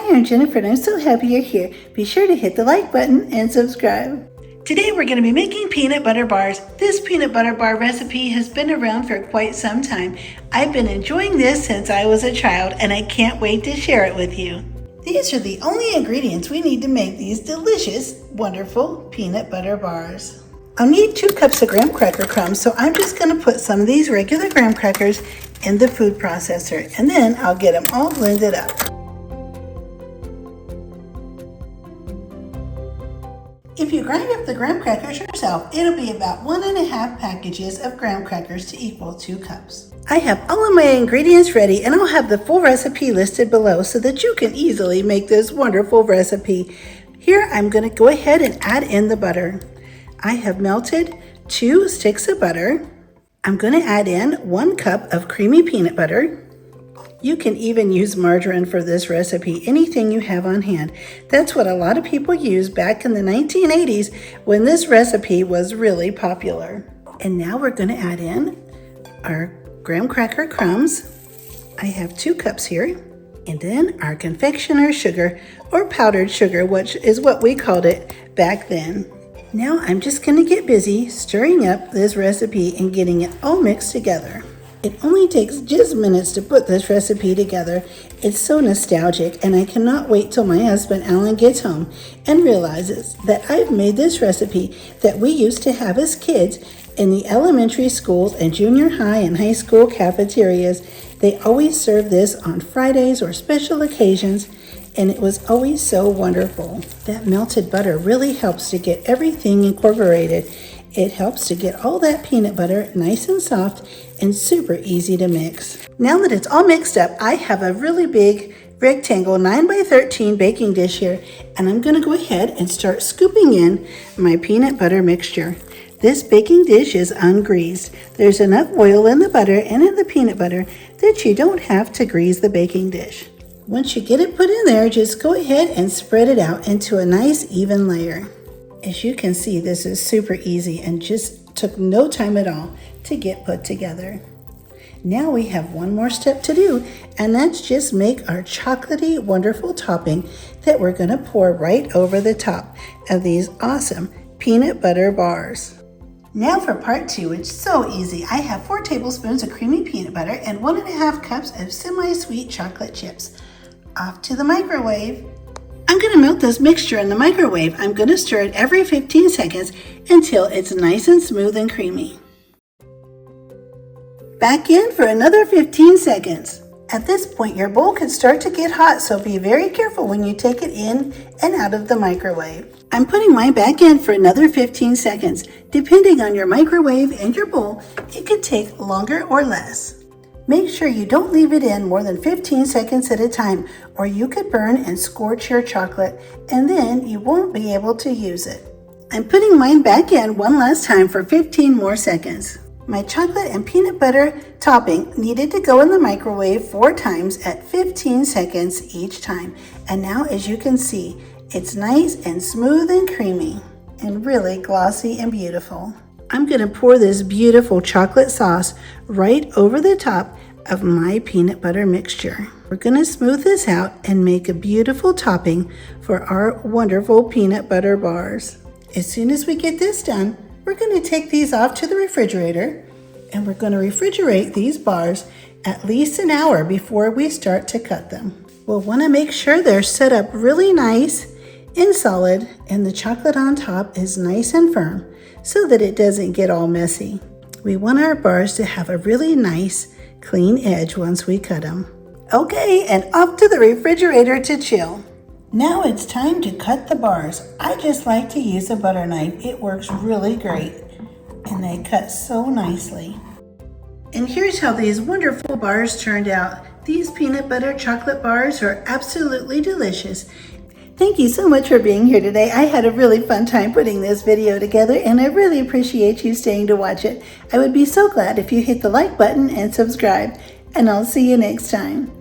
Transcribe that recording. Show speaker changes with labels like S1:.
S1: Hi, I'm Jennifer and I'm so happy you're here. Be sure to hit the like button and subscribe. Today we're going to be making peanut butter bars. This peanut butter bar recipe has been around for quite some time. I've been enjoying this since I was a child and I can't wait to share it with you. These are the only ingredients we need to make these delicious, wonderful peanut butter bars. I'll need 2 cups of graham cracker crumbs, so I'm just going to put some of these regular graham crackers in the food processor and then I'll get them all blended up. If you grind up the graham crackers yourself, it'll be about 1.5 packages of graham crackers to equal 2 cups. I have all of my ingredients ready and I'll have the full recipe listed below so that you can easily make this wonderful recipe. Here I'm going to go ahead and add in the butter. I have melted 2 sticks of butter. I'm going to add in 1 cup of creamy peanut butter. You can even use margarine for this recipe, anything you have on hand. That's what a lot of people used back in the 1980s when this recipe was really popular. And now we're going to add in our graham cracker crumbs. I have 2 cups here. And then our confectioner sugar or powdered sugar, which is what we called it back then. Now I'm just going to get busy stirring up this recipe and getting it all mixed together. It only takes just minutes to put this recipe together. It's so nostalgic and I cannot wait till my husband Alan gets home and realizes that I've made this recipe that we used to have as kids in the elementary schools and junior high and high school cafeterias. They always served this on Fridays or special occasions and it was always so wonderful. That melted butter really helps to get everything incorporated. It helps to get all that peanut butter nice and soft and super easy to mix. Now that it's all mixed up, I have a really big rectangle 9x13 baking dish here, and I'm going to go ahead and start scooping in my peanut butter mixture. This baking dish is ungreased. There's enough oil in the butter and in the peanut butter that you don't have to grease the baking dish. Once you get it put in there, just go ahead and spread it out into a nice even layer. As you can see, this is super easy and just took no time at all to get put together. Now we have one more step to do, and that's just make our chocolatey, wonderful topping that we're going to pour right over the top of these awesome peanut butter bars. Now for part 2, it's so easy. I have 4 tablespoons of creamy peanut butter and 1.5 cups of semi-sweet chocolate chips. Off to the microwave. I'm going to melt this mixture in the microwave. I'm going to stir it every 15 seconds until it's nice and smooth and creamy. Back in for another 15 seconds. At this point, your bowl could start to get hot, so be very careful when you take it in and out of the microwave. I'm putting mine back in for another 15 seconds. Depending on your microwave and your bowl, it could take longer or less. Make sure you don't leave it in more than 15 seconds at a time, or you could burn and scorch your chocolate, and then you won't be able to use it. I'm putting mine back in one last time for 15 more seconds. My chocolate and peanut butter topping needed to go in the microwave 4 times at 15 seconds each time. And now, as you can see, it's nice and smooth and creamy and really glossy and beautiful. I'm going to pour this beautiful chocolate sauce right over the top of my peanut butter mixture. We're going to smooth this out and make a beautiful topping for our wonderful peanut butter bars. As soon as we get this done, we're going to take these off to the refrigerator and we're going to refrigerate these bars at least an hour before we start to cut them. We'll want to make sure they're set up really nice and solid and the chocolate on top is nice and firm so that it doesn't get all messy. We want our bars to have a really nice, clean edge once we cut them. Okay, and off to the refrigerator to chill. Now it's time to cut the bars. I just like to use a butter knife. It works really great, and they cut so nicely. And here's how these wonderful bars turned out. These peanut butter chocolate bars are absolutely delicious. Thank you so much for being here today. I had a really fun time putting this video together and I really appreciate you staying to watch it. I would be so glad if you hit the like button and subscribe, and I'll see you next time.